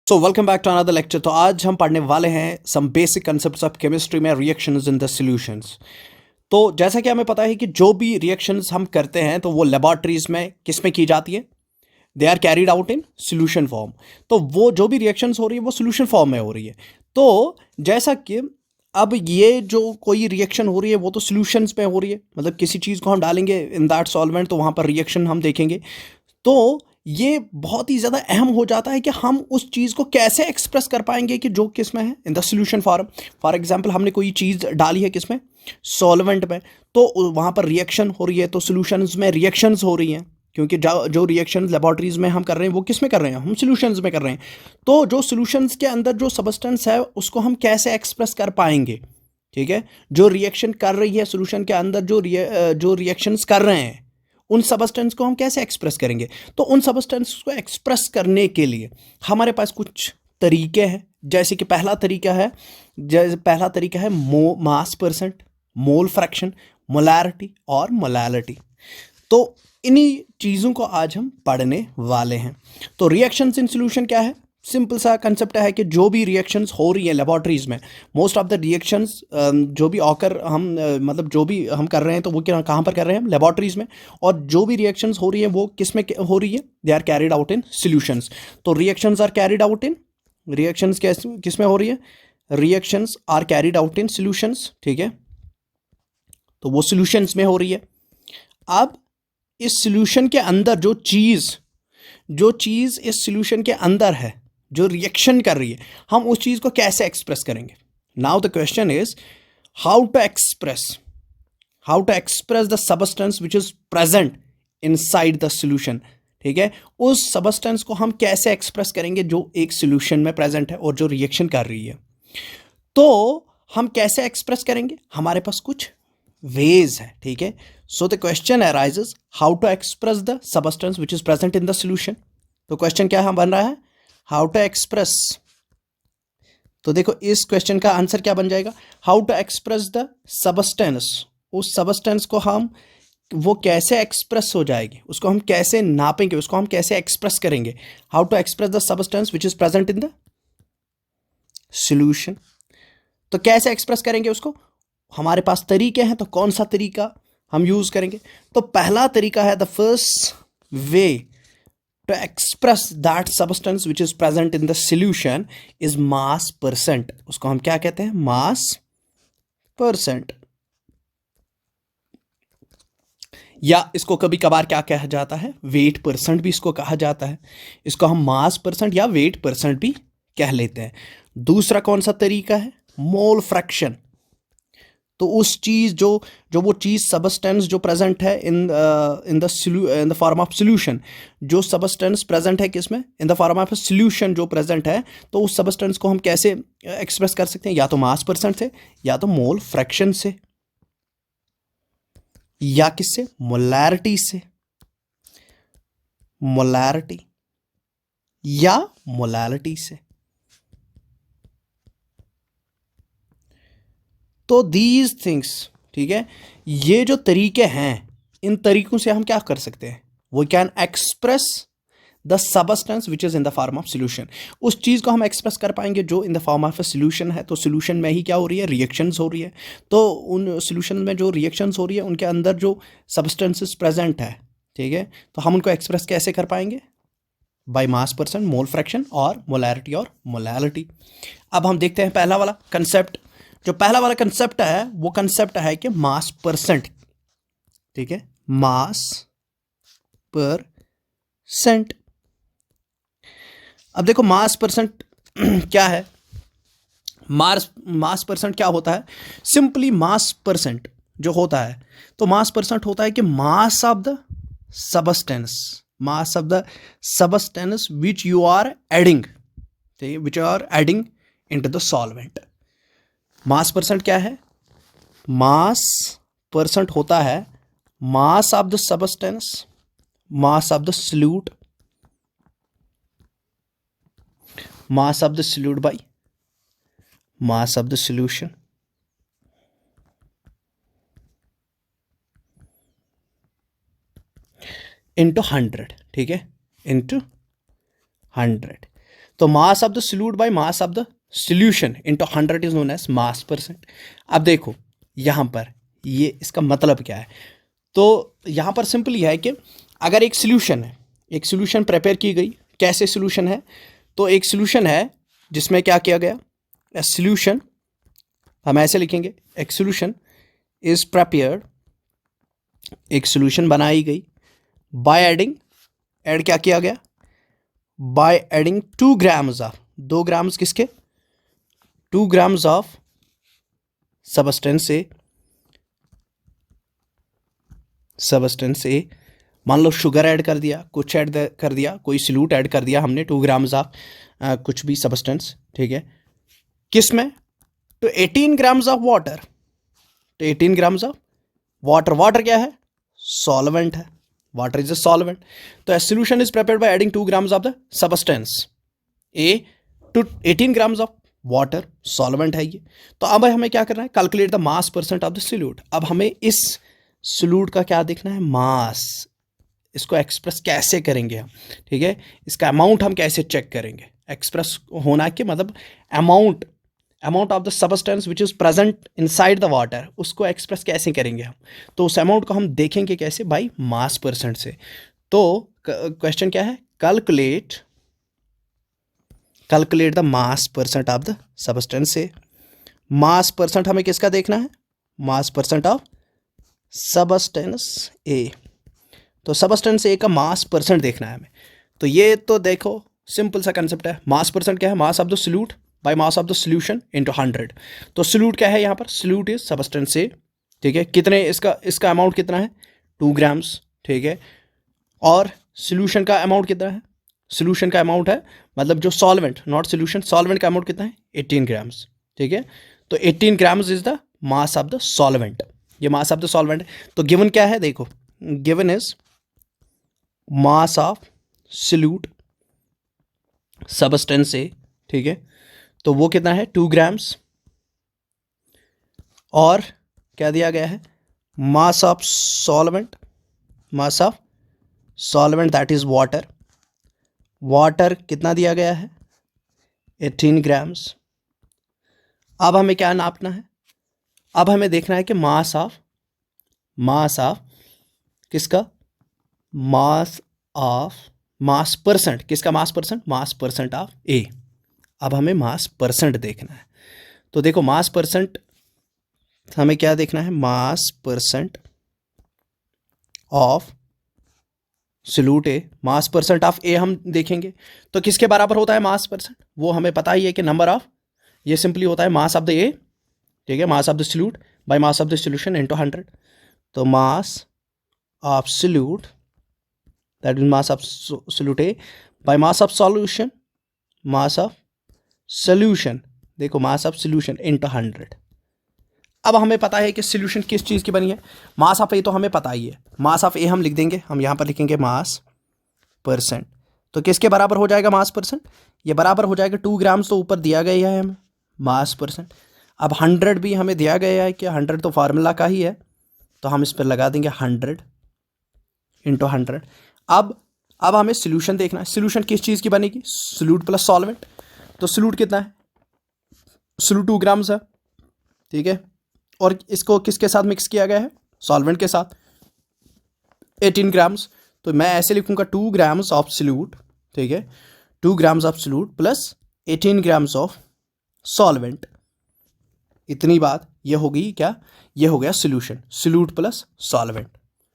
So welcome back to another lecture. तो आज हम पढ़ने वाले हैं some basic concepts of chemistry में रिएक्शंस इन द सॉल्यूशंस। तो जैसा कि हमें पता है कि जो भी रिएक्शंस हम करते हैं तो वो लेबॉर्ट्रीज में किस में की जाती है, they are carried out in solution form. तो वो जो भी रिएक्शंस हो रही है वो सोल्यूशन फॉर्म में हो रही है। तो जैसा कि अब ये जो कोई रिएक्शन हो रही है वो तो सोल्यूशंस में हो रही है, मतलब किसी चीज़ को हम डालेंगे इन दैट सॉल्वेंट तो वहाँ पर रिएक्शन हम देखेंगे। तो ये बहुत ही ज़्यादा अहम हो जाता है कि हम उस चीज़ को कैसे एक्सप्रेस कर पाएंगे कि जो किस में है, in the solution form. For example हमने कोई चीज़ डाली है किस में, सॉल्वेंट में, तो वहाँ पर रिएक्शन हो रही है, तो सोल्यूशंस में रिएक्शंस हो रही हैं, क्योंकि जो रिएक्शन लेबॉर्ट्रीज में हम कर रहे हैं वो किस में कर रहे हैं, हम सोल्यूशंस में कर रहे हैं। तो जो सोल्यूशंस के अंदर जो सबस्टेंस है उसको हम कैसे एक्सप्रेस कर पाएंगे, ठीक है। जो रिएक्शन कर रही है सोल्यूशन के अंदर, जो रिएक्शंस कर रहे हैं, उन सबस्टेंस को हम कैसे एक्सप्रेस करेंगे। तो उन सबस्टेंस को एक्सप्रेस करने के लिए हमारे पास कुछ तरीके हैं। जैसे कि पहला तरीका है mass percent, mole fraction, molarity और मोलैलिटी। तो इन्हीं चीज़ों को आज हम पढ़ने वाले हैं। तो रिएक्शंस इन सॉल्यूशन क्या है, सिंपल सा कंसेप्ट है कि जो भी रिएक्शंस हो रही हैं लेबॉर्ट्रीज में, मोस्ट ऑफ द रिएक्शंस जो भी ऑकर हम मतलब जो भी हम कर रहे हैं तो वो कहाँ पर कर रहे हैं, हम लेबॉर्ट्रीज में। और जो भी रिएक्शंस हो रही है वो किस में हो रही है, they are carried out in solutions. तो reactions are carried out in, reactions किस में हो रही है, reactions are carried out in solutions, ठीक है। तो वो सॉल्यूशंस में हो रही है। अब इस सॉल्यूशन के अंदर जो चीज़ इस सॉल्यूशन के अंदर है, जो रिएक्शन कर रही है, हम उस चीज़ को कैसे एक्सप्रेस करेंगे। Now the question is how to express the substance which is present inside the solution, ठीक है। उस सबस्टेंस को हम कैसे एक्सप्रेस करेंगे जो एक सॉल्यूशन में प्रेजेंट है और जो रिएक्शन कर रही है। तो हम कैसे एक्सप्रेस करेंगे, हमारे पास कुछ वेज है, ठीक है। So the question arises how to express the substance which is present in the solution. तो क्वेश्चन क्या बन रहा है, हाउ टू एक्सप्रेस। तो देखो इस क्वेश्चन का आंसर क्या बन जाएगा, how to express the substance. उस सबस्टेंस को हम वो कैसे एक्सप्रेस हो जाएगी, उसको हम कैसे नापेंगे, उसको हम कैसे एक्सप्रेस करेंगे। How to express the substance which is present in the solution. तो कैसे एक्सप्रेस करेंगे उसको, हमारे पास तरीके हैं, तो कौन सा तरीका हम यूज करेंगे। तो पहला तरीका है, the first way to express that substance which is present in the solution is mass percent. उसको हम क्या कहते हैं, मास परसेंट, या इसको कभी कभार क्या कहा जाता है, वेट परसेंट भी इसको कहा जाता है। इसको हम मास परसेंट या वेट परसेंट भी कह लेते हैं। दूसरा कौन सा तरीका है, मोल फ्रैक्शन। तो उस चीज़ जो वो चीज़ सबस्टेंस जो प्रेजेंट है इन द फॉर्म ऑफ सॉल्यूशन, जो सबस्टेंस प्रेजेंट है किसमें, in the form of solution जो प्रेजेंट है, तो उस सबस्टेंस को हम कैसे एक्सप्रेस कर सकते हैं, या तो मास परसेंट से, या तो मोल फ्रैक्शन से, या किससे, मोलैरिटी से, मोलैरिटी या मोलैलिटी से। तो दीज थिंग्स, ठीक है, ये जो तरीके हैं, इन तरीकों से हम क्या कर सकते हैं, we can express the substance which is in the form of solution. उस चीज़ को हम एक्सप्रेस कर पाएंगे जो in the form of a solution है। तो सॉल्यूशन में ही क्या हो रही है, रिएक्शंस हो रही है। तो उन सॉल्यूशन में जो रिएक्शंस हो रही है उनके अंदर जो सबस्टेंसेस प्रेजेंट है, ठीक है, तो हम उनको एक्सप्रेस कैसे कर पाएंगे, by mass percent, mole fraction और मोलैरिटी और मोलैलिटी। अब हम देखते हैं पहला वाला कंसेप्ट। जो पहला वाला कंसेप्ट है वो कंसेप्ट है कि मास परसेंट, ठीक है, मास परसेंट। अब देखो मास परसेंट क्या है, मास परसेंट क्या होता है, सिंपली मास परसेंट जो होता है, तो मास परसेंट होता है कि mass of the substance which you are adding, ठीक है, which are adding into the solvent. Mass percent क्या है, मास परसेंट होता है mass of the substance, mass of the solute, mass of the solute by mass of the solution into 100, ठीक है, into 100। तो mass of the solute by mass of the solution into 100 is known as mass percent. अब देखो यहाँ पर ये इसका मतलब क्या है, तो यहाँ पर सिंपल यह है कि अगर एक सोल्यूशन है, एक सोल्यूशन प्रिपेयर की गई, कैसे सोल्यूशन है, तो एक सोल्यूशन है जिसमें क्या किया गया, ए सोल्यूशन हम ऐसे लिखेंगे, एक सोल्यूशन इज प्रिपेयर्ड, एक सोल्यूशन बनाई गई बाय एडिंग, ऐड क्या किया गया, by adding 2 grams of, 2 grams किसके, 2 grams of substance A, substance A, मान लो शुगर ऐड कर दिया, कुछ ऐड कर दिया, कोई सॉल्यूट ऐड कर दिया हमने 2 ग्राम्स ऑफ कुछ भी सबस्टेंस, ठीक है, किस में, तो 18 ग्राम्स ऑफ वाटर, तो 18 ग्राम्स ऑफ वाटर, वाटर क्या है, सॉल्वेंट है, वाटर इज अ सॉल्वेंट। तो a solution is prepared by adding 2 grams of the substance A to 18 grams of water, solvent है ये। तो अब हमें क्या करना है, calculate the mass percent of the solute. अब हमें इस सॉल्यूट का क्या देखना है, मास, इसको एक्सप्रेस कैसे करेंगे हम, ठीक है, इसका अमाउंट हम कैसे चेक करेंगे, एक्सप्रेस होना कि मतलब amount of the substance which is present inside the water, उसको एक्सप्रेस कैसे करेंगे हम, तो उस अमाउंट को हम देखेंगे कैसे, बाई मास परसेंट से। तो क्वेश्चन क्या है, calculate the mass percent of the substance से। मास परसेंट हमें किसका देखना है, mass percent of substance A, तो सबस्टेंस ए का मास परसेंट देखना है हमें। तो ये तो देखो सिंपल सा कंसेप्ट है, मास परसेंट क्या है, mass of the solute bye mass of the solution into 100। तो सॉल्यूट क्या है यहाँ पर, सॉल्यूट इज सबस्टेंस ए, ठीक है, कितने इसका अमाउंट कितना है, 2 ग्राम्स, ठीक है, और सॉल्यूशन का अमाउंट कितना है, सॉल्यूशन का अमाउंट है मतलब जो सॉल्वेंट, नॉट सॉल्यूशन, सॉल्वेंट का अमाउंट कितना है, 18 ग्राम्स, ठीक है। तो 18 grams is the mass of the solvent, ये मास ऑफ द सॉल्वेंट है। तो गिवन क्या है, देखो given is mass of solute substance A, ठीक है, तो वो कितना है 2 ग्राम्स, और क्या दिया गया है, mass of solvent, mass of solvent that is water, water कितना दिया गया है 18 ग्राम्स। अब हमें क्या नापना है, अब हमें देखना है कि मास ऑफ किसका, मास परसेंट किसका, मास परसेंट ऑफ ए। अब हमें मास परसेंट देखना है, तो देखो मास परसेंट हमें क्या देखना है, mass percent of solute A, mass percent of A हम देखेंगे तो किसके बराबर होता है मास परसेंट, वो हमें पता ही है कि नंबर ऑफ, ये सिंपली होता है मास ऑफ द ए, ठीक है, mass of the solute bye mass of the solution into 100। तो mass of solute that is mass of solute A bye mass of solution, mass of solution, देखो mass of solution into 100। अब हमें पता है कि solution किस चीज़ की बनी है, मास ऑफ ए तो हमें पता ही है, मास ऑफ ए हम लिख देंगे, हम यहाँ पर लिखेंगे मास परसेंट, तो किसके बराबर हो जाएगा मास परसेंट, ये बराबर हो जाएगा 2 ग्राम्स, तो ऊपर दिया गया है हमें मास परसेंट। अब 100 भी हमें दिया गया है कि 100 तो फार्मूला का ही है, तो हम इस पर लगा देंगे 100 इंटू 100। अब हमें सॉल्यूशन देखना है, सॉल्यूशन किस चीज़ की बनेगी, सॉल्यूट प्लस सॉल्वेंट, तो सॉल्यूट कितना है, सॉल्यूट 2 ग्राम्स है, ठीक है, और इसको किसके साथ मिक्स किया गया है, सॉल्वेंट के साथ 18 ग्राम्स। तो मैं ऐसे लिखूंगा 2 ग्राम्स ऑफ सॉल्यूट, ठीक है, 2 grams of solute plus 18 grams of solvent. इतनी बात ये हो गई क्या, ये हो गया solution, solute plus solvent,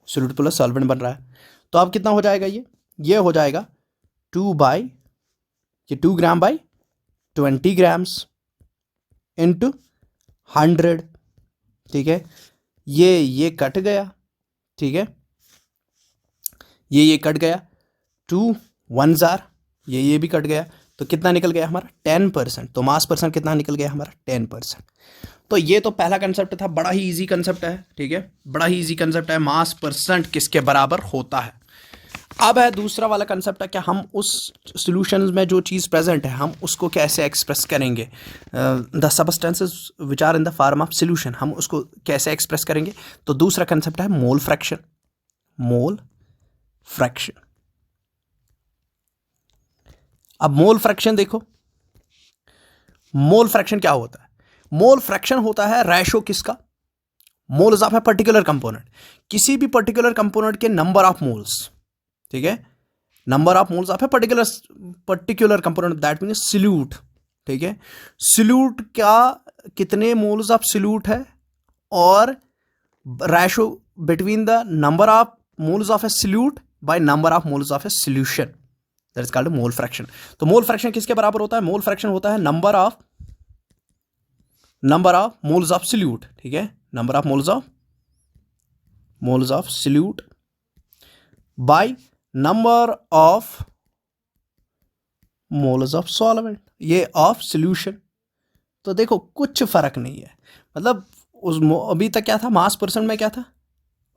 solute plus solvent बन रहा है। तो अब कितना हो जाएगा, ये हो जाएगा 2 ग्राम बाई 20 ग्राम्स इंटू 100, ठीक है, ये कट गया, ठीक है, ये कट गया, 2 1s are, ये भी कट गया, तो कितना निकल गया हमारा 10%। तो मास परसेंट कितना निकल गया हमारा 10%। तो ये तो पहला कंसेप्ट था, बड़ा ही इजी कंसेप्ट है, ठीक है, बड़ा ही इजी कंसेप्ट है, मास परसेंट किसके बराबर होता है। अब है दूसरा वाला कंसेप्ट है कि हम उस सॉल्यूशंस में जो चीज़ प्रेजेंट है हम उसको कैसे एक्सप्रेस करेंगे, the substances which are in the form of solution, हम उसको कैसे एक्सप्रेस करेंगे। तो दूसरा कंसेप्ट है मोल फ्रैक्शन। अब मोल फ्रैक्शन देखो, मोल फ्रैक्शन क्या होता है? मोल फ्रैक्शन होता है रेशो किसका? Moles of a particular component, किसी भी पर्टिकुलर कंपोनेंट के नंबर ऑफ मोल्स, ठीक है, number of moles of a particular component, that mean solute, ठीक है। सॉल्यूट का कितने मोल्स ऑफ सॉल्यूट है और ratio between the number of moles of A solute bye number of moles of A solution, that is called mole fraction. तो mole fraction किसके बराबर होता है? मोल फ्रैक्शन होता है number of moles of solute, ठीक है, number of moles of solute bye number of moles of solvent, ये ऑफ सॉल्यूशन। तो देखो कुछ फर्क नहीं है, मतलब उस अभी तक क्या था, मास परसेंट में क्या था,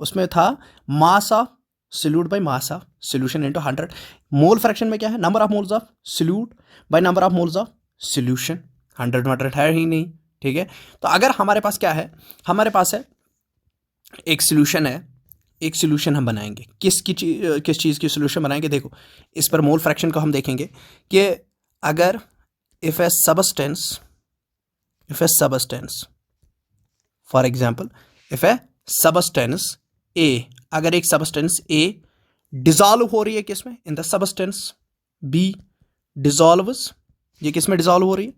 उसमें था मास of solute bye mass of solution into 100। Mole fraction में क्या है? Number of moles of solute bye number of moles of solution, 100 है ही नहीं, ठीक है। तो अगर हमारे पास क्या है, हमारे पास है एक सॉल्यूशन है, एक सॉल्यूशन हम बनाएंगे, किस चीज़ की सॉल्यूशन बनाएंगे? देखो इस पर मोल फ्रैक्शन को हम देखेंगे कि अगर if a substance for example if a substance A, अगर एक सबस्टेंस ए डिसॉल्व हो रही है किसमें? In the substance B dissolves, ये किसमें डिसॉल्व हो रही है?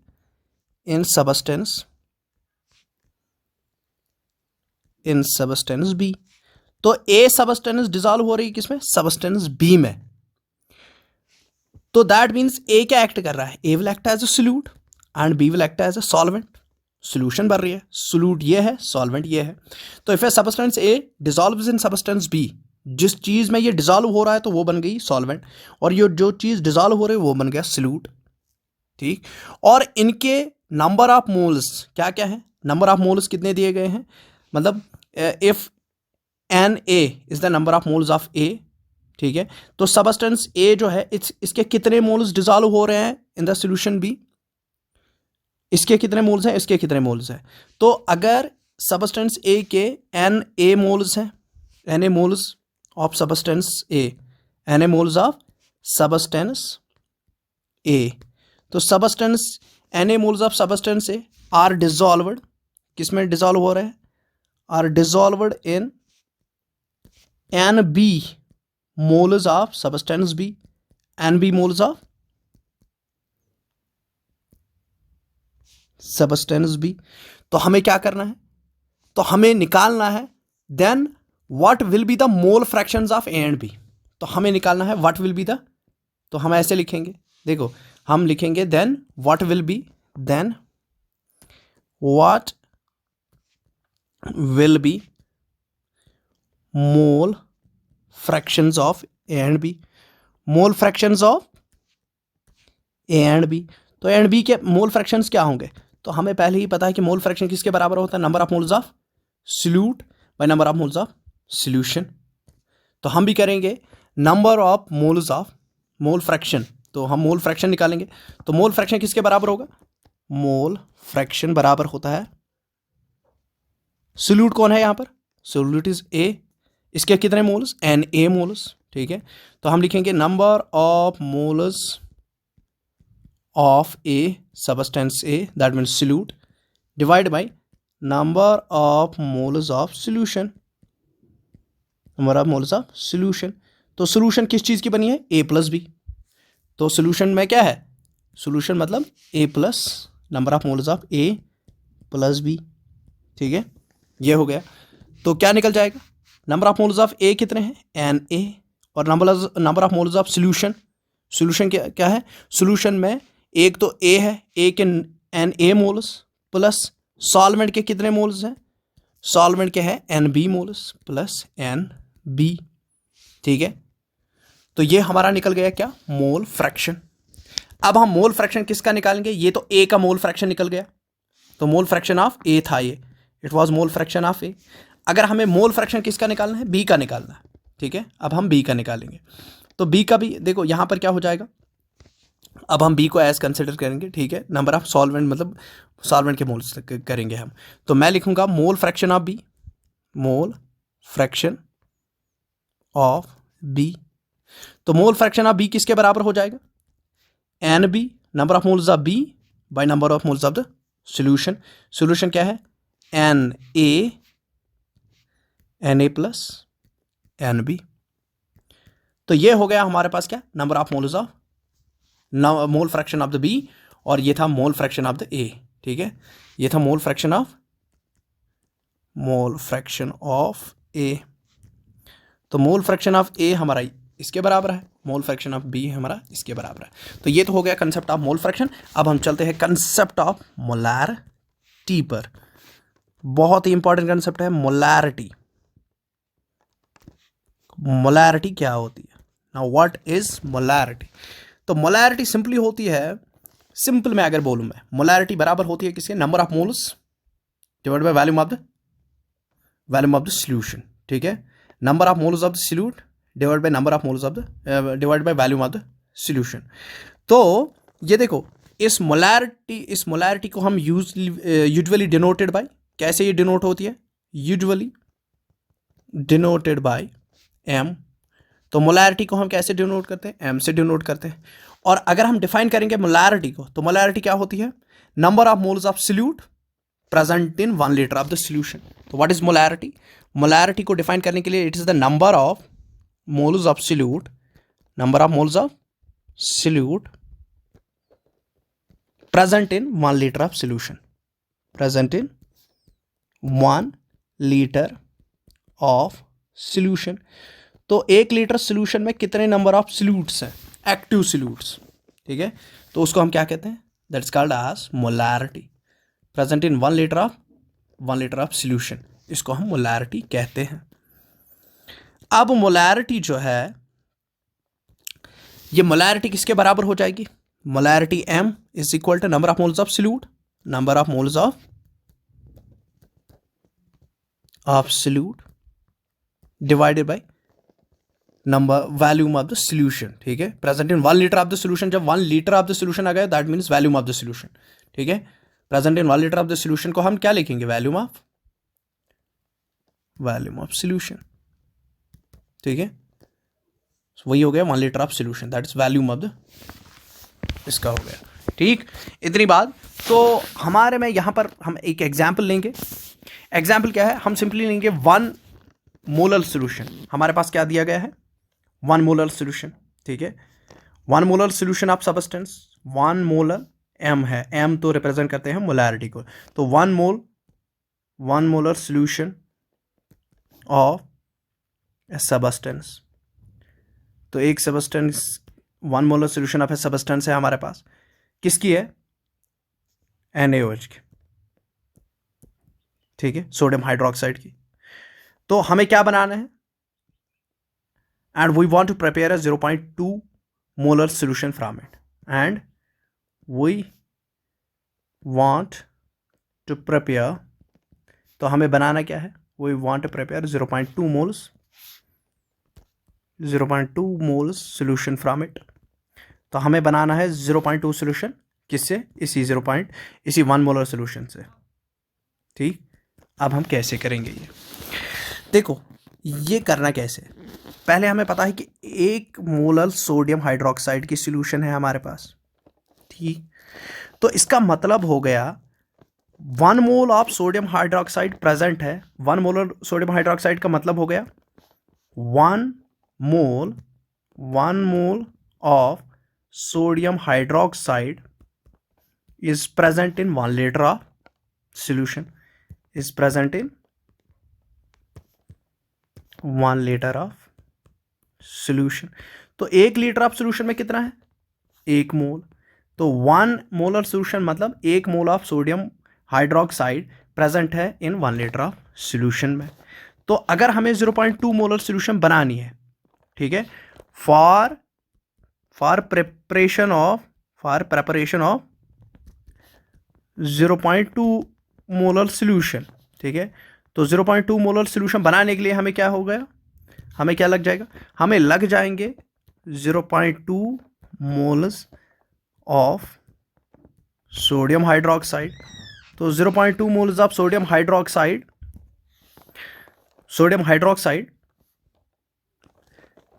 In substance B. तो ए सबस्टेंस डिसॉल्व हो रही है किसमें? सबस्टेंस बी में। तो दैट मीन्स ए क्या एक्ट कर रहा है? A will act as a solute and B will act as a solvent. Solution बन रही है, सॉल्यूट ये है, सॉल्वेंट ये है। तो if a substance A dissolves in substance B, जिस चीज में ये डिसॉल्व हो रहा है तो वो बन गई सॉल्वेंट, और ये जो चीज डिसॉल्व हो रही है वो बन गया सॉल्यूट, ठीक। और इनके नंबर ऑफ मोल्स क्या क्या है? नंबर ऑफ मोल्स कितने दिए गए हैं? मतलब if N A is the number of moles of A, ठीक है, तो सबस्टेंस ए जो है इसके कितने मोल्स डिसॉल्व हो रहे हैं इन द सॉल्यूशन बी? इसके कितने मोल्स हैं, इसके कितने मोल्स हैं? तो अगर सबस्टेंस ए के एन ए मोल्स हैं, N A moles of substance A, N A moles of substance A, तो substance N A moles of substance A are dissolved, किसमें डिसॉल्व हो रहे हैं? Are dissolved in N B moles of substance B, N B moles of substance B. तो हमें क्या करना है? तो हमें निकालना है then what will be the mole fractions of A and B. तो हमें निकालना है व्हाट विल बी द, तो हम ऐसे लिखेंगे, देखो हम लिखेंगे then what will be, then what will be mole fractions of A and B, mole fractions of A and B. तो ए एंड बी के मोल फ्रैक्शंस क्या होंगे? तो हमें पहले ही पता है कि मोल फ्रैक्शन किसके बराबर होता है? Number of moles of solute bye number of moles of solution. तो हम भी करेंगे number of moles of mole fraction, तो हम मोल फ्रैक्शन निकालेंगे। तो मोल फ्रैक्शन किसके बराबर होगा? मोल फ्रैक्शन बराबर होता है, सॉल्यूट कौन है यहाँ पर? सॉल्यूट इज ए, इसके कितने मोल्स? एन ए मोल्स, ठीक है। तो हम लिखेंगे number of moles of a substance A, that means solute, divided by number of moles of solution, number of moles of solution। तो solution किस चीज़ की बनी है? A plus B. तो solution में क्या है? solution मतलब A plus number of moles of A plus B, ठीक है, ये हो गया। तो क्या निकल जाएगा? Number of moles of A कितने हैं? एन ए, और number of moles of solution, solution क्या है? सॉल्यूशन में एक तो ए है, ए के N A moles plus solvent के कितने मोल्स हैं? सॉल्वेंट के हैं N B moles plus N B, ठीक है। तो ये हमारा निकल गया क्या? Mole fraction. अब हम मोल फ्रैक्शन किसका निकालेंगे? ये तो ए का मोल फ्रैक्शन निकल गया, तो मोल फ्रैक्शन ऑफ ए था ये, it was mole fraction of A. अगर हमें मोल फ्रैक्शन किसका निकालना है? बी का निकालना है, ठीक है। अब हम बी का निकालेंगे, तो बी का भी देखो यहाँ पर क्या हो जाएगा। अब हम बी को एज कंसिडर करेंगे, ठीक है, नंबर ऑफ सॉल्वेंट मतलब सॉल्वेंट के मोल्स करेंगे हम। तो मैं लिखूंगा mole fraction of B, mole fraction of B. तो मोल फ्रैक्शन ऑफ बी किसके बराबर हो जाएगा? N B, number of moles of B by number of moles of the solution. Solution क्या है? N A plus N B. तो ये हो गया हमारे पास क्या? Number of moles of mole fraction of the B, और ये था मोल फ्रैक्शन ऑफ द ए। ठीक है, ये था मोल फ्रैक्शन ऑफ ए। तो मोल फ्रैक्शन ऑफ ए हमारा इसके बराबर है, मोल फ्रैक्शन ऑफ बी हमारा इसके बराबर है। तो ये तो हो गया कंसेप्ट ऑफ मोल फ्रैक्शन। अब हम चलते हैं कंसेप्ट ऑफ मोलैरिटी पर। बहुत ही इंपॉर्टेंट कंसेप्ट है मोलैरिटी। मोलैरिटी क्या होती है? Now what is molarity? तो मोलैरिटी सिंपली होती है, सिंपल में अगर बोलूं मैं, मोलैरिटी बराबर होती है किसके? Number of moles divide by volume of the solution. ठीक है, number of moles of the solute divide by number of moles of the divide by volume of the solution. तो ये देखो, इस मोलैरिटी को हम यूजुअली डिनोटेड बाय, कैसे ये डिनोट होती है? Usually denoted by M. तो मोलैरिटी को हम कैसे डिनोट करते हैं? एम से डिनोट करते हैं। और अगर हम डिफाइन करेंगे मोलैरिटी को, तो मोलैरिटी क्या होती है? Number of moles of solute present in 1 litre of the solution. तो व्हाट इज मोलैरिटी? मोलैरिटी को डिफाइन करने के लिए it is the number of moles of solute, number of moles of solute present in 1 litre of solution, present in 1 litre of solution. तो 1 litre solution में कितने number of solutes हैं? Active solutes. ठीक है, तो उसको हम क्या कहते हैं? That's called as molarity, present in 1 litre of solution. इसको हम मोलैरिटी कहते हैं। अब मोलैरिटी जो है, ये मोलैरिटी किसके बराबर हो जाएगी? Molarity M is equal to number of moles of solute, number of moles of solute divided by number volume of the solution. ठीक है, present in 1 litre of the solution. जब 1 लीटर ऑफ द सॉल्यूशन आ गया, that means volume of the solution. ठीक है, present in 1 litre of the solution को हम क्या लिखेंगे? Volume of solution. ठीक है, वही हो गया 1 litre of solution, that is volume of the, इसका हो गया। ठीक, इतनी बात। तो हमारे में यहां पर हम एक एग्जाम्पल लेंगे। एग्जाम्पल क्या है? हम सिंपली लेंगे 1 मोलर सॉल्यूशन। हमारे पास क्या दिया गया है? 1 मोलर सॉल्यूशन। ठीक है, 1 molar solution of substance, 1 molar M है, M तो रिप्रेजेंट करते हैं मोलैरिटी को। तो 1 molar solution of A substance. तो एक substance, 1 molar solution of A substance है हमारे पास, किसकी है? NaOH की। ठीक है, सोडियम हाइड्रोक्साइड की। तो हमें क्या बनाना है? And we want to prepare a 0.2 molar solution from it, and we want to prepare, तो हमें बनाना क्या है? We want to prepare 0.2 moles solution from it. तो हमें बनाना है 0.2 सॉल्यूशन, किससे? इसी 1 मोलर सॉल्यूशन से। ठीक, अब हम कैसे करेंगे ये? देखो, ये करना कैसे? पहले हमें पता है कि 1 मोलर सोडियम हाइड्रोक्साइड की सॉल्यूशन है हमारे पास। ठीक, तो इसका मतलब हो गया 1 mole of sodium hydroxide present है। 1 मोलर सोडियम हाइड्रोक्साइड का मतलब हो गया 1 mole of sodium hydroxide is present in 1 liter of solution, is present in 1 liter of solution। तो 1 लीटर ऑफ सोल्यूशन में कितना है? 1 मोल। तो 1 मोलर सोल्यूशन मतलब 1 mole of sodium hydroxide present है इन 1 लीटर ऑफ सोल्यूशन में। तो अगर हमें 0.2 मोलर सोल्यूशन बनानी है, ठीक है, for preparation of 0.2 molar solution. ठीक है, तो 0.2 मोलर सोल्यूशन बनाने के लिए हमें क्या हो गया? हमें क्या लग जाएगा? हमें लग जाएंगे 0.2 मोल्स ऑफ सोडियम हाइड्रोक्साइड। तो 0.2 मोल्स ऑफ सोडियम हाइड्रोक्साइड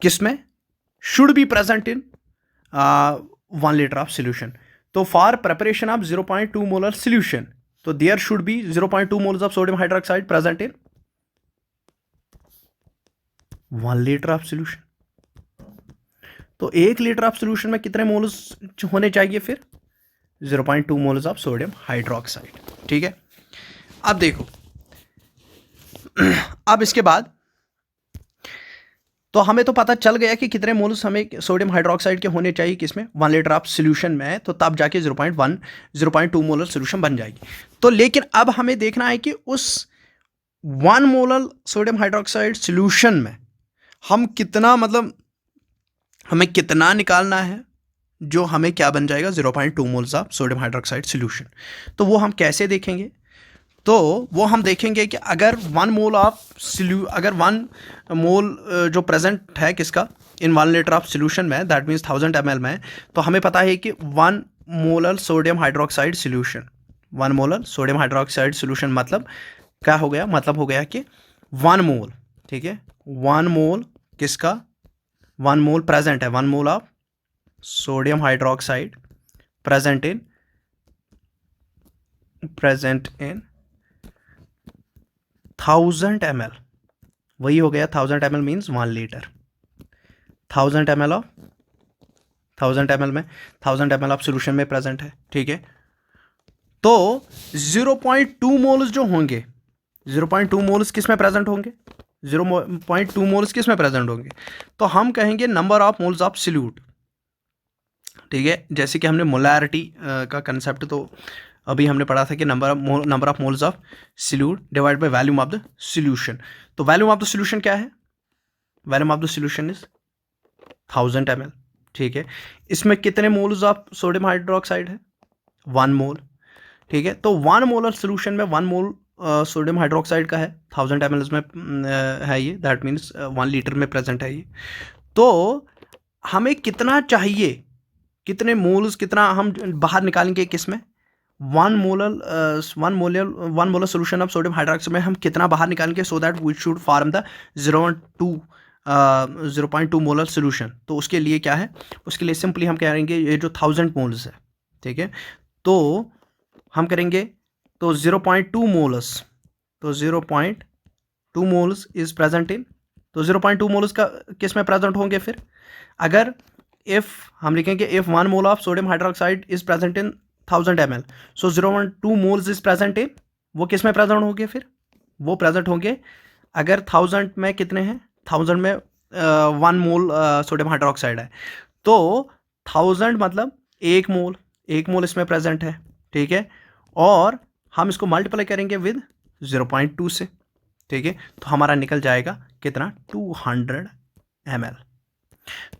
किसमें? Should be present in 1 litre of solution. तो for preparation of 0.2 molar solution, तो there should be 0.2 moles of sodium hydroxide present in 1 litre of solution. तो 1 litre of solution में कितने moles होने चाहिए फिर? 0.2 moles of sodium hydroxide. ठीक है, अब देखो, अब इसके बाद तो हमें तो पता चल गया कि कितने मोल्स हमें सोडियम हाइड्रोक्साइड के होने चाहिए किसमें, 1 लीटर ऑफ सोल्यूशन में, तो तब जाके 0.2 मोलर सोल्यूशन बन जाएगी। तो लेकिन अब हमें देखना है कि उस 1 मोलर सोडियम हाइड्रोक्साइड सोल्यूशन में हम कितना, मतलब हमें कितना निकालना है, जो हमें क्या बन जाएगा 0.2 moles of sodium hydroxide solution. तो वो हम कैसे देखेंगे? तो वो हम देखेंगे कि अगर 1 मोल जो प्रेजेंट है किसका इन 1 लीटर ऑफ सोल्यूशन में, दैट मीन्स 1000 ml में, तो हमें पता है कि 1 molar sodium hydroxide solution, 1 molar sodium hydroxide solution मतलब क्या हो गया? मतलब हो गया कि 1 मोल, ठीक है, 1 मोल किसका, 1 मोल प्रेजेंट है, 1 mole of sodium hydroxide present in 1000 ml, वही हो गया 1000 ml means 1 litre. 1000 ml of 1000 ml में 1000 ml ऑफ सोल्यूशन में प्रेजेंट है। ठीक है, तो 0.2 मोल्स जो होंगे, 0.2 मोल्स किस में प्रेजेंट होंगे? 0.2 मोल्स किस में प्रेजेंट होंगे? तो हम कहेंगे number of moles of solute. ठीक है, जैसे कि हमने मोलैरिटी का कंसेप्ट तो अभी हमने पढ़ा था कि number of moles of solute divide by volume of the solution. तो वॉल्यूम ऑफ द सोल्यूशन क्या है? Volume of the solution is 1000 ml। ठीक है, इसमें कितने मोल्स ऑफ सोडियम हाइड्रोक्साइड है? 1 मोल। ठीक है, तो 1 मोलर सोल्यूशन में 1 मोल सोडियम हाइड्रोक्साइड का है, 1000 ml में है ये, दैट मीन्स 1 लीटर में प्रेजेंट है ये। तो हमें कितना चाहिए, कितने मोल्स, कितना हम बाहर निकालेंगे किसमें? 1 molar solution of sodium hydroxide में हम कितना बाहर निकालेंगे, so that we should form the 0.2 molar solution. तो उसके लिए क्या है? उसके लिए सिंपली हम करेंगे ये जो 1000 मोल्स है, ठीक है, तो हम करेंगे तो 0.2 मोल्स, तो 0.2 मोल्स इज प्रेजेंट इन, तो 0.2 मोल्स का किस में प्रेजेंट होंगे फिर? अगर इफ हम लिखेंगे if 1 mole of sodium hydroxide is present in 1000 ml, so 0.2 moles is present इन, वो किस में प्रेजेंट होंगे फिर? वो प्रेजेंट होंगे अगर 1000 में कितने हैं? 1000 में 1 मोल सोडियम हाइड्रोक्साइड है, तो 1000 मतलब 1 मोल, 1 मोल इसमें प्रेजेंट है। ठीक है, और हम इसको मल्टीप्लाई करेंगे विद 0.2 से। ठीक है, तो हमारा निकल जाएगा कितना? 200 ml।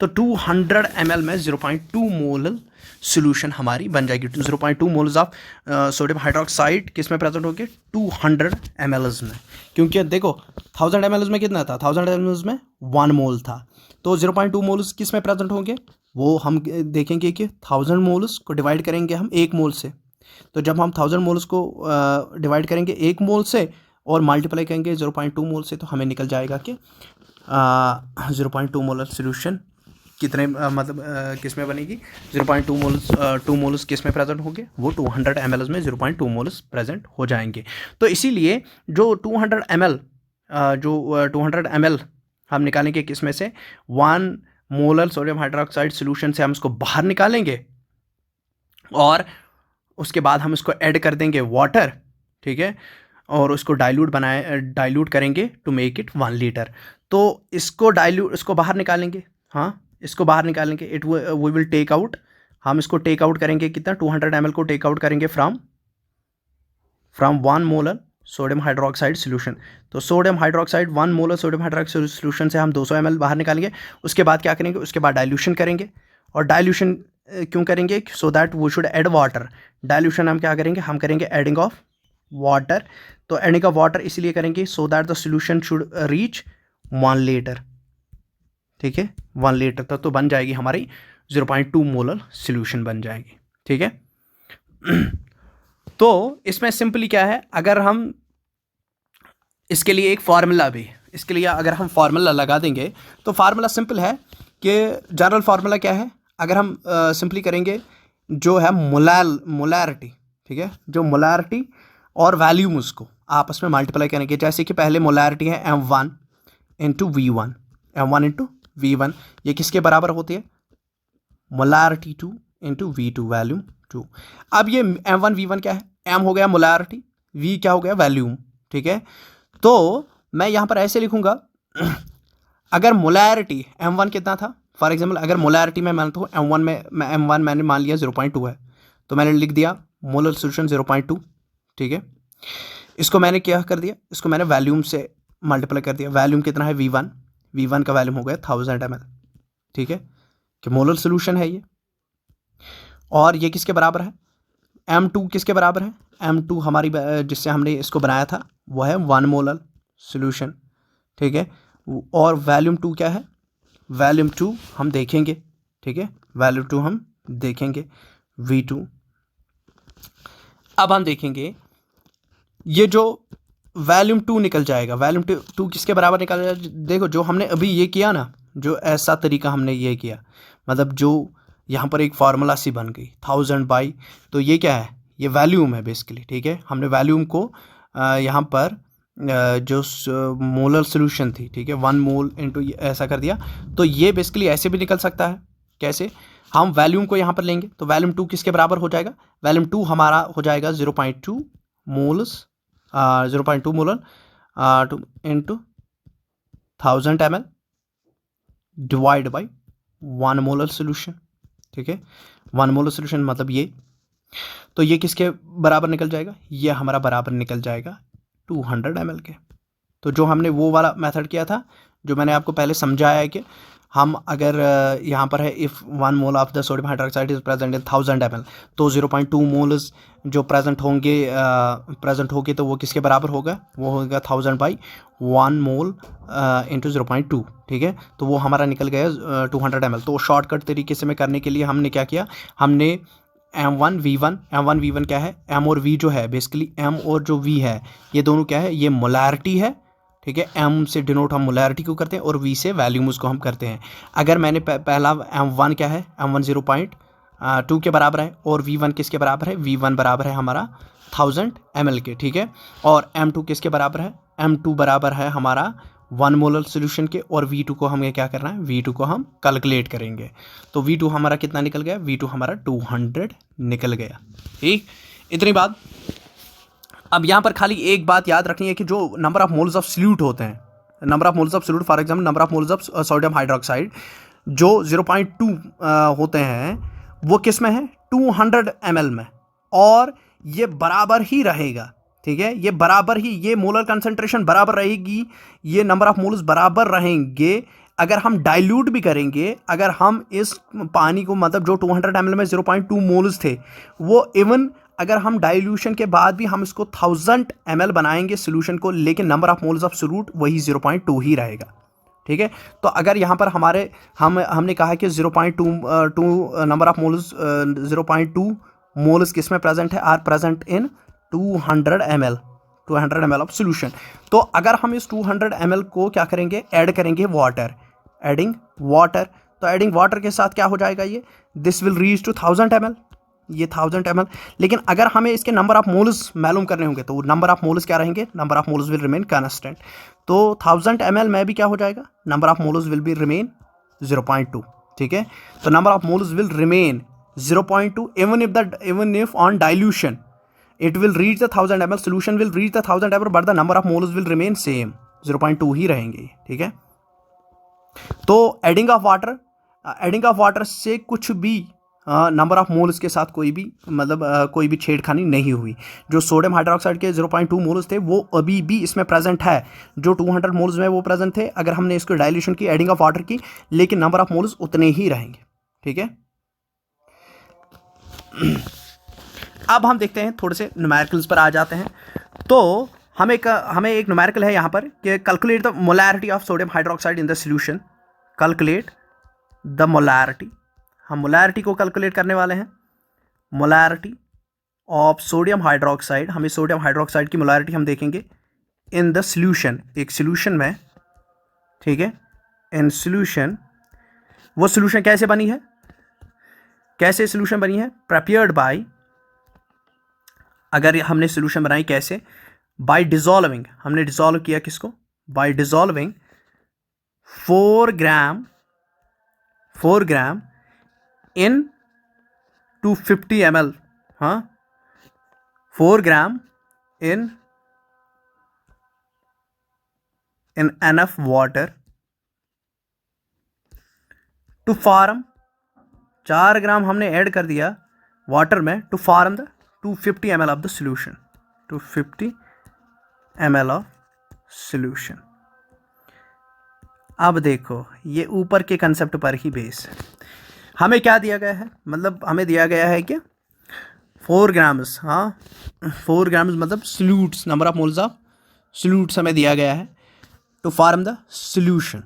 तो 200 ml में 0.2 मोल सोल्यूशन हमारी बन जाएगी। 0.2 मोल्स ऑफ सोडियम हाइड्रोक्साइड किस में प्रेजेंट होंगे? 200 ml में, क्योंकि देखो 1000 ml में कितना था? 1000 ml में 1 मोल था, तो 0.2 मोल्स किस में प्रेजेंट होंगे? वो हम देखेंगे कि 1000 मोल्स को डिवाइड करेंगे हम 1 मोल से, तो जब हम 1000 मोल्स को डिवाइड करेंगे 1 मोल से और मल्टीप्लाई करेंगे 0.2 मोल से, तो हमें निकल जाएगा कि 0.2 मोलर सोल्यूशन कितने किस में बनेगी? 0.2 मोल्स 2 मोल्स किस में प्रेजेंट होंगे? वो 200 ml में 0.2 मोल्स प्रेजेंट हो जाएंगे। तो इसीलिए जो 200 ml हम निकालेंगे किस में से? 1 मोलर सोडियम हाइड्रोक्साइड सोल्यूशन से हम इसको बाहर निकालेंगे और उसके बाद हम इसको ऐड कर देंगे वाटर। ठीक है, और उसको डाइल्यूट करेंगे टू मेक इट 1 लीटर। तो इसको बाहर निकालेंगे, हाँ इसको बाहर निकालेंगे, वी विल टेक आउट, हम इसको टेक आउट करेंगे कितना? 200 ml को टेक आउट करेंगे from 1 molar sodium hydroxide solution. तो sodium hydroxide 1 molar sodium hydroxide solution से हम 200 ml बाहर निकालेंगे। उसके बाद क्या करेंगे? उसके बाद डाइल्यूशन करेंगे, और डाइल्यूशन क्यों करेंगे? So that we should add water. Dilution हम क्या करेंगे? हम करेंगे एडिंग ऑफ वाटर। तो एडिंग ऑफ वाटर इसलिए करेंगे so that the solution should reach 1 litre. ठीक है, 1 लीटर तक तो बन जाएगी हमारी 0.2 मोलर सोल्यूशन बन जाएगी। ठीक है, तो इसमें सिंपली क्या है, अगर हम इसके लिए एक फार्मूला भी, इसके लिए अगर हम फार्मूला लगा देंगे तो फार्मूला सिंपल है कि जनरल फार्मूला क्या है? अगर हम सिंपली करेंगे जो है मोलैरिटी, ठीक है, जो मोलैरिटी और वैल्यूम उसको आपस में मल्टीप्लाई करेंगे। जैसे कि पहले मोलैरिटी है M1 into V1, M1 into V1, ये किसके बराबर होती है? Molarity 2 into V2, volume 2। अब ये M1 V1 क्या है? M हो गया मोलैरिटी, V क्या हो गया? वैल्यूम, ठीक है। तो मैं यहाँ पर ऐसे लिखूंगा, अगर मोलैरिटी M1 कितना था, फॉर एग्जाम्पल अगर मोलैरिटी में मानता हूँ M1 मैंने मान लिया 0.2 है, तो मैंने लिख दिया मोलर सोल्यूशन 0.2, ठीक है। इसको मैंने क्या कर दिया, इसको मैंने वैल्यूम से मल्टीप्लाई कर दिया। वैल्यूम कितना है? V1 का वैल्यूम हो गया 1000 ml, ठीक है, कि मोलर सोल्यूशन है ये। और ये किसके बराबर है? M2 किसके बराबर है? M2 हमारी जिससे हमने इसको बनाया था वो है 1 मोलर सोल्यूशन, ठीक है। और वैल्यूम 2 क्या है? वैल्यूम 2 हम देखेंगे, ठीक है, वैल्यूम 2 हम देखेंगे V2। अब हम देखेंगे ये जो वैल्यूम 2 निकल जाएगा, वैल्यूम 2 किसके बराबर निकल जाएगा? देखो जो हमने अभी ये किया ना, जो ऐसा तरीका हमने ये किया, मतलब जो यहाँ पर एक फार्मूला सी बन गई 1000 बाई, तो ये क्या है? ये वैल्यूम है बेसिकली, ठीक है। हमने वैल्यूम को यहाँ पर जो मोलर सोल्यूशन थी, ठीक है, 1 मोल इंटू ऐसा कर दिया। तो ये बेसिकली ऐसे भी निकल सकता है। कैसे? हम वैल्यूम को यहाँ पर लेंगे तो वैल्यूम 2 किसके बराबर हो जाएगा? वैल्यूम 2 हमारा हो जाएगा 0.2 moles, 0.2 molar into 1000 ml divide by 1 molar solution, ठीक है। 1 मोलर सोल्यूशन मतलब ये, तो ये किसके बराबर निकल जाएगा? ये हमारा बराबर निकल जाएगा 200 ml के। तो जो हमने वो वाला मेथड किया था, जो मैंने आपको पहले समझाया है कि हम अगर यहाँ पर है if 1 mole of the sodium hydroxide is present in 1000 ml, तो 0.2 मोल्स जो प्रेजेंट होंगे तो वो किसके बराबर होगा? वो होगा 1000 बाई 1 मोल इंटू 0.2, ठीक है। तो वो हमारा निकल गया 200 ml। तो शॉर्टकट तरीके से मैं करने के लिए हमने क्या किया, हमने M1 V1 क्या है? M और V जो है बेसिकली M और जो V है ये दोनों क्या है? ये मोलैरिटी है, ठीक है। M से डिनोट हम मोलैरिटी को करते हैं और V से वैल्यूम उसको हम करते हैं। अगर मैंने पहला M1 क्या है? M1 0.2 के बराबर है और V1 किसके बराबर है? V1 बराबर है हमारा 1000 ml के, ठीक है। और M2 किसके बराबर है? M2 बराबर है हमारा 1 मोलर सोल्यूशन के, और V2 को हमें क्या करना है? V2 को हम कैलकुलेट करेंगे। तो V2 हमारा कितना निकल गया? V2 हमारा 200 निकल गया, ठीक। इतनी बात। अब यहाँ पर खाली एक बात याद रखनी है कि जो number of moles of solute होते हैं, number of moles of solute, for example number of moles of sodium hydroxide जो 0.2 होते हैं वो किस में है? 200 ml में, और ये बराबर ही रहेगा, ठीक है। ये बराबर ही, ये मोलर कंसंट्रेशन बराबर रहेगी, ये नंबर ऑफ मोल्स बराबर रहेंगे। अगर हम डाइल्यूट भी करेंगे, अगर हम इस पानी को, मतलब जो 200 ml में 0.2 मोल्स थे, वो इवन अगर हम डाइल्यूशन के बाद भी हम इसको 1000 ml बनाएंगे सोल्यूशन को, लेकिन number of moles of solute वही 0.2 ही रहेगा, ठीक है। तो अगर यहाँ पर हमने कहा कि 0.2 नंबर ऑफ मोल्स 0.2 मोल्स किस में प्रेजेंट है? Are present in 200 ml of solution. तो अगर हम इस 200 ml को क्या करेंगे? ऐड करेंगे वाटर, एडिंग वाटर। तो एडिंग वाटर के साथ क्या हो जाएगा? ये this will reach to 1000 ml, ये 1000 ml। लेकिन अगर हमें इसके नंबर ऑफ मोल्स मालूम करने होंगे तो नंबर ऑफ मोल्स क्या रहेंगे? Number of moles will remain constant. तो 1000 ml में भी क्या हो जाएगा? Number of moles will be remain 0.2, ठीक है। तो number of moles will remain 0.2 even if on dilution it will reach the 1000 ml, solution will reach the 1000 ml, but the number of moles will remain same, 0.2 ही रहेंगे, ठीक है। तो adding of water से कुछ भी नंबर ऑफ मोल्स के साथ कोई भी कोई भी छेड़खानी नहीं हुई। जो सोडियम हाइड्रोक्साइड के 0.2 मोल्स थे वो अभी भी इसमें प्रेजेंट है, जो 200 मोल्स में वो प्रेजेंट थे। अगर हमने इसको डाइल्यूशन की, एडिंग ऑफ वाटर की, लेकिन नंबर ऑफ मोल्स उतने ही रहेंगे, ठीक है। अब हम देखते हैं, थोड़े से न्यूमेरिकल्स पर आ जाते हैं। तो हमें एक न्यूमेरिकल है यहाँ पर कि calculate the molarity of sodium hydroxide in the solution. Calculate the molarity, हम मोलैरिटी को कैलकुलेट करने वाले हैं। मोलैरिटी ऑफ सोडियम हाइड्रोक्साइड, हमें सोडियम हाइड्रोक्साइड की मोलैरिटी हम देखेंगे इन द सॉल्यूशन, एक सॉल्यूशन में, ठीक है। इन सॉल्यूशन, वो सॉल्यूशन कैसे बनी है? कैसे सोल्यूशन बनी है? प्रिपेयर्ड बाय, अगर हमने सोल्यूशन बनाई कैसे? बाय डिजॉल्विंग, हमने डिजॉल्व किया किसको? By dissolving 4 gram in 250 ml, हाँ 4 gram in enough water to form, 4 gram हमने ऐड कर दिया वाटर में to form the 250 ml of the solution, 250 ml of solution. अब देखो ये ऊपर के कंसेप्ट पर ही बेस है। हमें क्या दिया गया है? मतलब हमें दिया गया है कि 4 ग्राम्स, हाँ 4 ग्राम्स मतलब solutes, number of moles of solutes हमें दिया गया है टू फॉर्म द सोल्यूशन,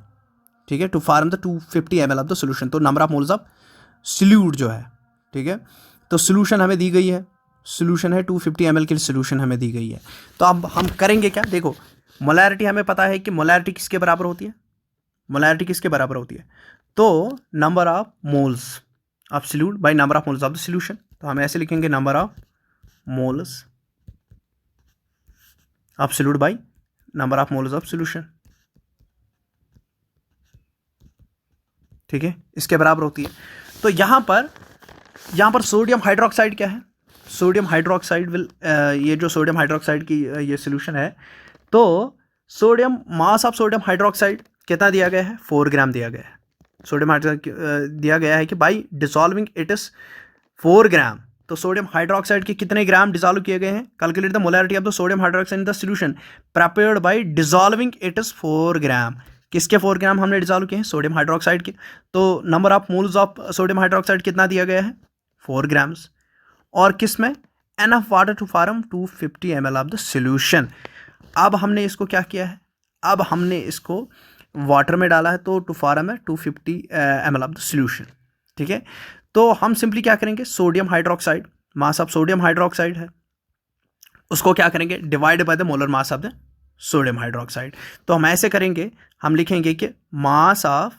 ठीक है, to form the 250 ml of the solution. तो number of moles of solute जो है, ठीक है, तो सोल्यूशन हमें दी गई है, सोल्यूशन है 250 ml की सोल्यूशन हमें दी गई है। तो अब हम करेंगे क्या? देखो मोलैरिटी हमें पता है कि मोलैरिटी किसके बराबर होती है? मोलैरिटी किसके बराबर होती है? तो number of moles of solute bye number of moles of the solution. तो हम ऐसे लिखेंगे number of moles of solute bye number of moles of solution, ठीक है, इसके बराबर होती है। तो यहां पर सोडियम हाइड्रोक्साइड क्या है? सोडियम हाइड्रोक्साइड विल, ये जो सोडियम हाइड्रोक्साइड की ये सोल्यूशन है, तो sodium, mass of sodium hydroxide कितना दिया गया है? 4 ग्राम दिया गया है। सोडियम हाइड्रोक्साइड दिया गया है कि बाई डिसॉल्विंग इट इज 4 ग्राम। तो सोडियम हाइड्रोक्साइड के कितने ग्राम डिसॉल्व किए गए हैं? Calculate the molarity of the sodium hydroxide in the solution prepared by dissolving it is 4 ग्राम। किसके 4 ग्राम हमने डिसॉल्व किए हैं? सोडियम हाइड्रोक्साइड के। तो number of moles of sodium hydroxide कितना दिया गया है? 4 ग्राम्स। और किस में? Enough water to form 250 ml of the solution. अब हमने इसको क्या किया है? अब हमने इसको वाटर में डाला है, तो टू फॉर्म है 250 ml ऑफ द सोल्यूशन, ठीक है। तो हम सिंपली क्या करेंगे? Sodium hydroxide, mass of sodium hydroxide है, उसको क्या करेंगे? Divide by the molar mass of the sodium hydroxide. तो हम ऐसे करेंगे, हम लिखेंगे कि mass of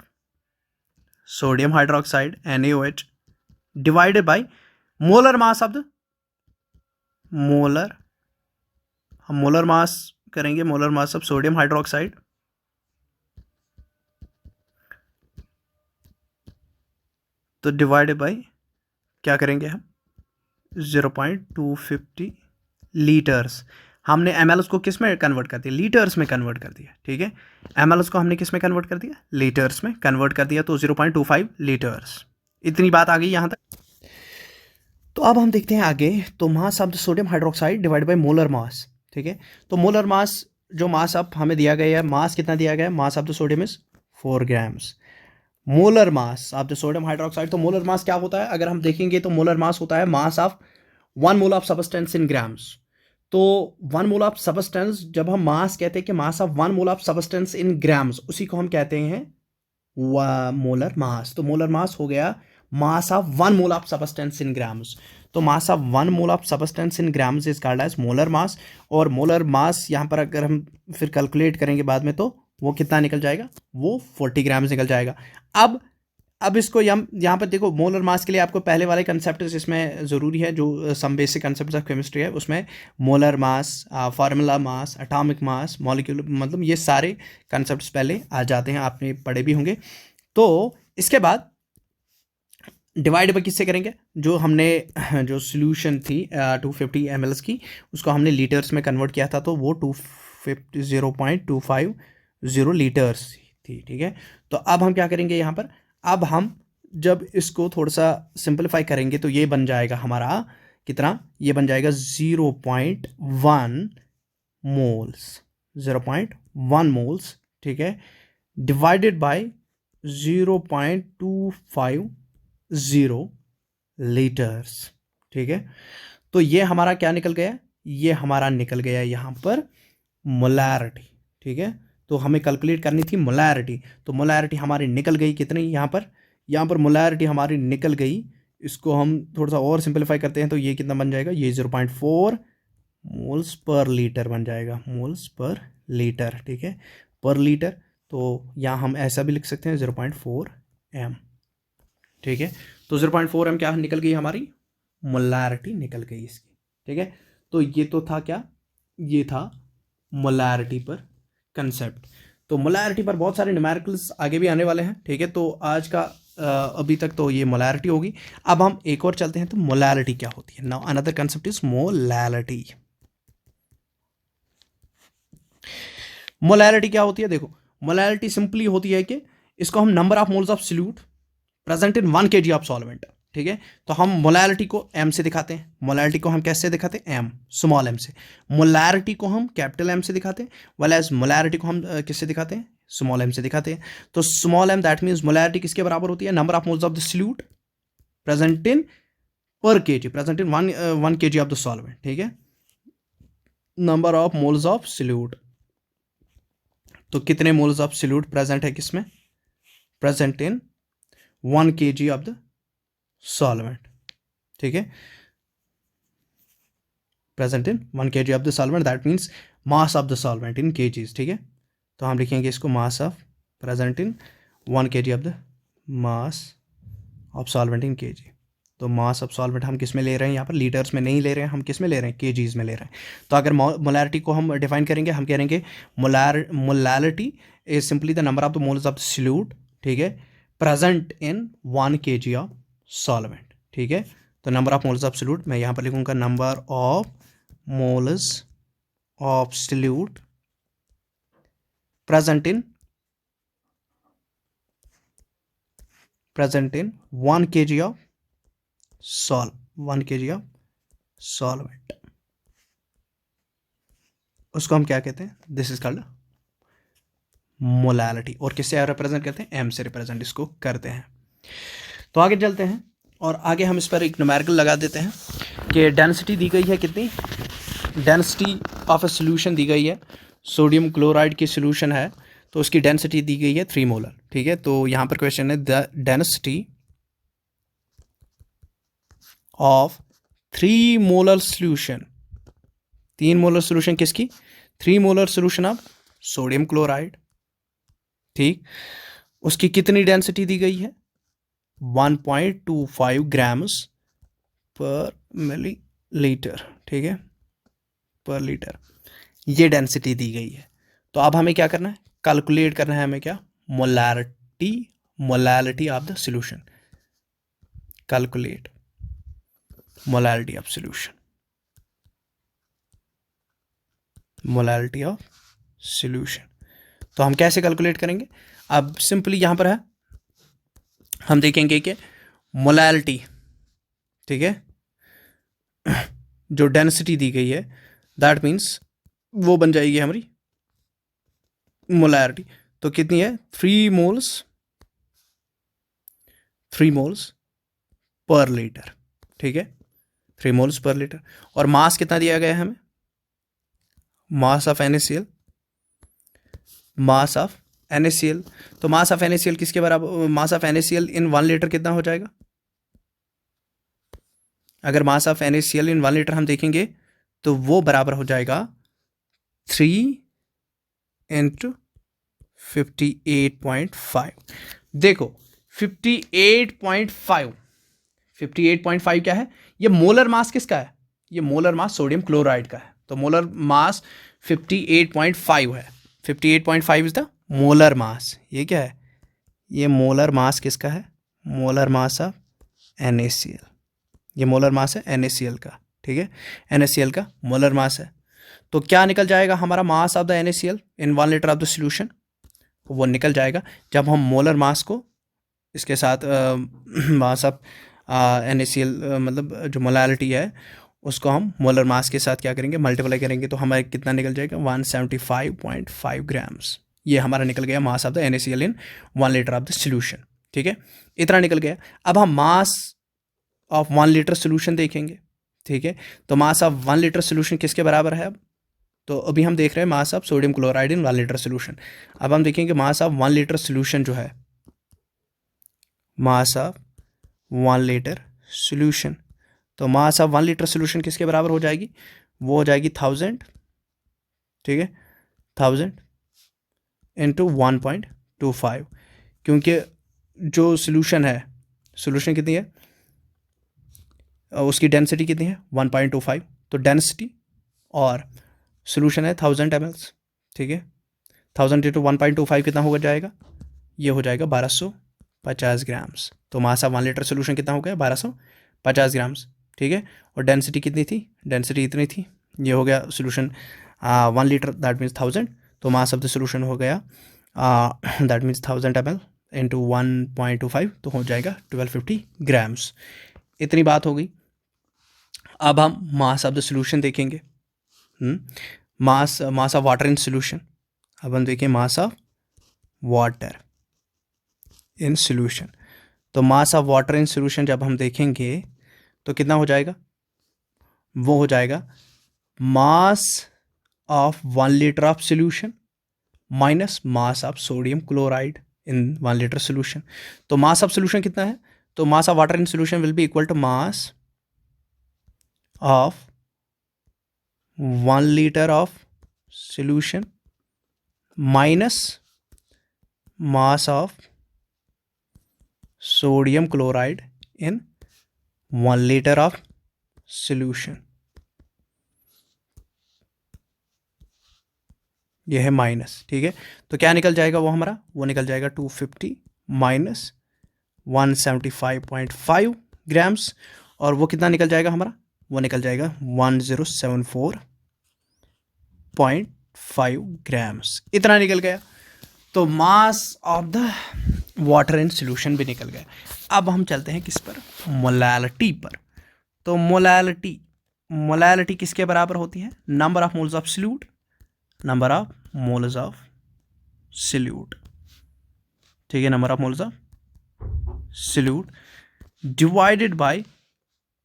sodium hydroxide NaOH divided by molar mass of the हम मोलर मास करेंगे, molar mass of sodium hydroxide तो डिवाइडेड बाय क्या करेंगे हम? 0.250 लीटर्स। हमने ml को किस में कन्वर्ट कर दिया? लीटर्स में कन्वर्ट कर दिया, ठीक है। ml को हमने किस में कन्वर्ट कर दिया? लीटर्स में कन्वर्ट कर दिया, तो 0.25 लीटर्स। इतनी बात आ गई यहाँ तक। तो अब हम देखते हैं आगे। तो mass of the sodium hydroxide divide by molar mass, ठीक है। तो मोलर मास, जो मास ऑफ हमें दिया गया है, मास कितना दिया गया है? Mass of the sodium is 4 grams. Molar mass of the sodium hydroxide, तो मोलर मास क्या होता है? अगर हम देखेंगे तो मोलर मास होता है mass of 1 mole of substance in grams. तो 1 मोल ऑफ सबस्टेंस, जब हम मास कहते हैं कि mass of 1 mole of substance in grams, उसी को हम कहते हैं मोलर मास। तो मोलर मास हो गया mass of 1 mole of substance in grams. तो mass of 1 mole of substance in grams is called as molar mass. और मोलर मास यहाँ पर अगर हम फिर कैलकुलेट करेंगे बाद में, तो वो कितना निकल जाएगा? वो 40 ग्राम्स निकल जाएगा। अब इसको यहाँ पर देखो, मोलर मास के लिए आपको पहले वाले कंसेप्ट इसमें ज़रूरी है, जो some basic concept of chemistry है, उसमें molar mass, formula mass, atomic mass, molecular, मतलब ये सारे कंसेप्ट्स पहले आ जाते हैं, आपने पढ़े भी होंगे। तो इसके बाद डिवाइड बाय किससे करेंगे? जो हमने जो सोल्यूशन थी 250 ml की, उसको हमने लीटर्स में कन्वर्ट किया था, तो वो 0.250 लीटर्स थी, ठीक है। तो अब हम क्या करेंगे यहाँ पर? अब हम जब इसको थोड़ा सा सिंपलीफाई करेंगे, तो ये बन जाएगा हमारा कितना? ये बन जाएगा 0.1 मोल्स, 0.1 मोल्स, ठीक है, डिवाइडेड बाय 0.250 लीटर्स, ठीक है। तो ये हमारा क्या निकल गया? ये हमारा निकल गया यहाँ पर मोलैरिटी, ठीक है। तो हमें कैलकुलेट करनी थी मोलैरिटी। तो मोलैरिटी हमारी निकल गई कितनी? यहाँ पर मोलैरिटी हमारी निकल गई। इसको हम थोड़ा सा और सिंपलीफाई करते हैं, तो ये कितना बन जाएगा? ये 0.4 मोल्स पर लीटर बन जाएगा, मोल्स पर लीटर, ठीक है, पर लीटर। तो यहाँ हम ऐसा भी लिख सकते हैं 0.4 m, ठीक है। तो 0.4 m क्या निकल गई हमारी मोलैरिटी निकल गई इसकी, ठीक है। तो ये तो था क्या, ये था मोलैरिटी पर कंसेप्ट। तो मोलैरिटी पर बहुत सारे न्यूमेरिकल्स आगे भी आने वाले हैं, ठीक है। तो आज का अभी तक तो ये मोलैरिटी होगी। अब हम एक और चलते हैं, तो मोलैरिटी क्या होती है। Now another concept is molarity. Molarity क्या होती है, देखो मोलैरिटी सिंपली होती है कि इसको हम number of moles of solute present in 1 kg of solvent, ठीक है। तो हम मोलैरिटी को m से दिखाते हैं, मोलैरिटी को हम कैसे दिखाते हैं, m स्मॉल m से। मोलैरिटी को हम कैपिटल M से दिखाते हैं, वेल एज मोलैरिटी को हम किससे दिखाते हैं, स्मॉल m से दिखाते हैं। तो small m that means molarity किसके बराबर होती है, number of moles of the solute present in पर kg, present in 1 kg of the solvent, ठीक है। Number of moles of solute, तो कितने मोल्स ऑफ सॉल्यूट प्रेजेंट है किसमें, present in 1 kg of the solvent, ठीक है। Present in 1 kg of the solvent that means mass of the solvent in kgs, ठीक है। तो हम लिखेंगे इसको mass of present in 1 kg of the mass of solvent in kg। तो mass of solvent हम किस में ले रहे हैं, यहाँ पर लीटर्स में नहीं ले रहे हैं, हम किस में ले रहे हैं, kgs में ले रहे हैं। तो अगर मोलैरिटी को हम डिफाइन करेंगे, हम कहेंगे molarity is simply the number of the moles of the solute, ठीक है, present in 1 kg of solvent, ठीक है। तो number of moles of solute मैं यहाँ पर लिखूंगा number of moles of solute present in 1 kg of 1 kg of solvent, उसको हम क्या कहते हैं, दिस इज कॉल्ड मोलैरिटी। और किससे रिप्रेजेंट करते हैं, m से रिप्रेजेंट इसको करते हैं। तो आगे चलते हैं और आगे हम इस पर एक न्यूमेरिकल लगा देते हैं कि डेंसिटी दी गई है कितनी, डेंसिटी ऑफ ए सोल्यूशन दी गई है, सोडियम क्लोराइड की सोल्यूशन है, तो उसकी डेंसिटी दी गई है 3 मोलर, ठीक है। तो यहाँ पर क्वेश्चन है the density of 3 molar solution, 3 molar solution किसकी, 3 molar solution of sodium chloride, ठीक, उसकी कितनी डेंसिटी दी गई है, 1.25 ग्राम्स पर मिलीलीटर, ठीक है, पर लीटर, ये डेंसिटी दी गई है। तो अब हमें क्या करना है, कैलकुलेट करना है हमें क्या, molarity of the solution, calculate molarity of solution, molarity of solution. तो हम कैसे कैलकुलेट करेंगे, अब सिंपली यहां पर है, हम देखेंगे कि मोलैरिटी, ठीक है, जो डेंसिटी दी गई है दैट मीन्स वो बन जाएगी हमारी मोलैरिटी। तो कितनी है, 3 मोल्स पर लीटर, ठीक है, 3 मोल्स पर लीटर। और मास कितना दिया गया है हमें, mass of NaCl, mass of NaCl। तो मास ऑफ NaCl किसके बराबर, mass of NaCl in 1 litre कितना हो जाएगा, अगर mass of NaCl in 1 litre हम देखेंगे तो वो बराबर हो जाएगा 3 × 58.5। देखो 58.5 क्या है, ये मोलर मास किसका है, ये मोलर मास सोडियम क्लोराइड का है। तो मोलर मास 58.5 है, 58.5 इज द मोलर मास। ये क्या है, ये मोलर मास किसका है, मोलर मास ऑफ NaCl, ये मोलर मास है NaCl का, ठीक है, NaCl का मोलर मास है। तो क्या निकल जाएगा हमारा मास of the NaCl in 1 litre of the solution, वो निकल जाएगा जब हम मोलर मास को इसके साथ मास ऑफ NaCl मतलब जो मोलैरिटी है उसको हम मोलर मास के साथ क्या करेंगे, मल्टीप्लाई करेंगे, तो हमारे कितना निकल जाएगा, 175.5 ग्राम्स। ये हमारा निकल गया mass of the NaCl in 1 litre of the solution, ठीक है, इतना निकल गया। अब हम मास ऑफ 1 लीटर सॉल्यूशन देखेंगे, ठीक है। तो मास ऑफ 1 लीटर सॉल्यूशन किसके बराबर है, अब तो अभी हम देख रहे हैं मास of sodium chloride in 1 litre solution. अब हम देखेंगे मास ऑफ 1 लीटर सॉल्यूशन जो है, मास ऑफ 1 लीटर सॉल्यूशन, तो मास ऑफ 1 लीटर सॉल्यूशन किसके बराबर हो जाएगी, वो हो जाएगी 1000, ठीक है, 1000 इंटू 1.25, क्योंकि जो सॉल्यूशन है, सॉल्यूशन कितनी है उसकी डेंसिटी कितनी है 1.25, तो डेंसिटी और सोल्यूशन है 1000 ml, ठीक है। 1000 × 1.25 कितना हो जाएगा, ये हो जाएगा 1250 ग्राम्स। तो मास ऑफ 1 लीटर सोल्यूशन कितना हो गया 1250 ग्राम्स, ठीक है। और डेंसिटी कितनी थी, डेंसिटी इतनी थी, ये हो गया सोल्यूशन 1 लीटर, दैट मीन्स 1000। तो मास ऑफ द सोल्यूशन हो गया दैट मीन्स 1000 ml इंटू 1.25, तो हो जाएगा 1250 ग्राम्स। इतनी बात हो गई। अब हम मास ऑफ द सोल्यूशन देखेंगे, mass of water in solution. अब हम देखें mass of water in solution. तो mass of water in solution जब हम देखेंगे तो कितना हो जाएगा, वो हो जाएगा mass of 1 litre of solution minus mass of sodium chloride in 1 litre solution. तो मास ऑफ सोल्यूशन कितना है, तो mass of water in solution will be equal to mass of 1 litre of solution minus mass of sodium chloride in 1 litre of solution. यह है minus, ठीक है। तो क्या निकल जाएगा वो हमारा, वो निकल जाएगा 250 माइनस 175.5 ग्राम्स, और वो कितना निकल जाएगा हमारा, वो निकल जाएगा 1074.5 ग्राम्स। इतना निकल गया। तो mass of the water in solution भी निकल गया। अब हम चलते हैं किस पर, मोलैलिटी पर। तो मोलैलिटी किसके बराबर होती है, number of moles of solute, number of moles of solute, ठीक है, number of moles of solute divided by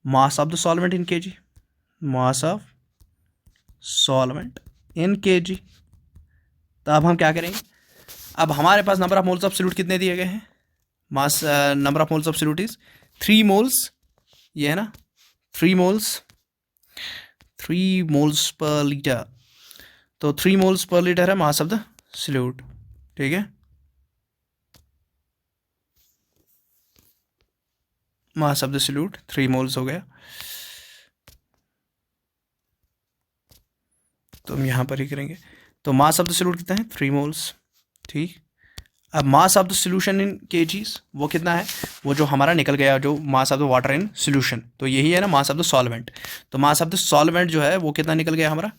mass of the solvent in kg, mass of solvent in kg. तो अब हम क्या करेंगे, अब हमारे पास number of moles of solute कितने दिए गए हैं, mass number of moles of solute is 3 moles, ये है ना 3 मोल्स पर लीटर। तो 3 मोल्स पर लीटर है मास ऑफ द सोल्यूट, ठीक है, mass of the solute 3 moles हो गया। तो हम यहाँ पर ही करेंगे। तो मास ऑफ द सोल्यूट कितना है 3 मोल्स, ठीक। अब मास of the solution in KGs वो कितना है, वो जो हमारा निकल गया जो मास of the water in solution, तो यही है ना मास ऑफ द सॉल्वेंट। तो मास ऑफ द सॉल्वेंट जो है वो कितना निकल गया हमारा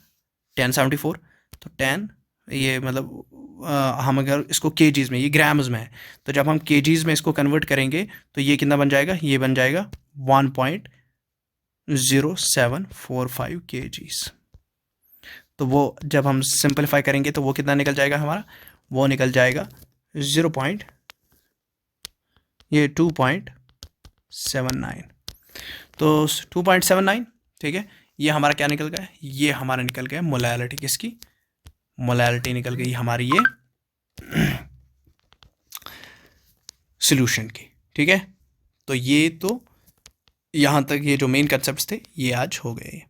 1074। तो 10 ये मतलब हम अगर इसको केजीज में, ये ग्राम्स में है, तो जब हम केजीज में इसको कन्वर्ट करेंगे तो ये कितना बन जाएगा, ये बन जाएगा 1.0745 केजीज। तो वो जब हम सिंपलीफाई करेंगे तो वो कितना निकल जाएगा हमारा, वो निकल जाएगा 2.79। तो 2.79, ठीक है। ये हमारा क्या निकल गया, ये हमारा निकल गया मोलैलिटी, किसकी, मोलैलिटी निकल गई हमारी ये सॉल्यूशन की, ठीक है। तो ये तो यहाँ तक ये जो मेन कंसेप्ट्स थे ये आज हो गए।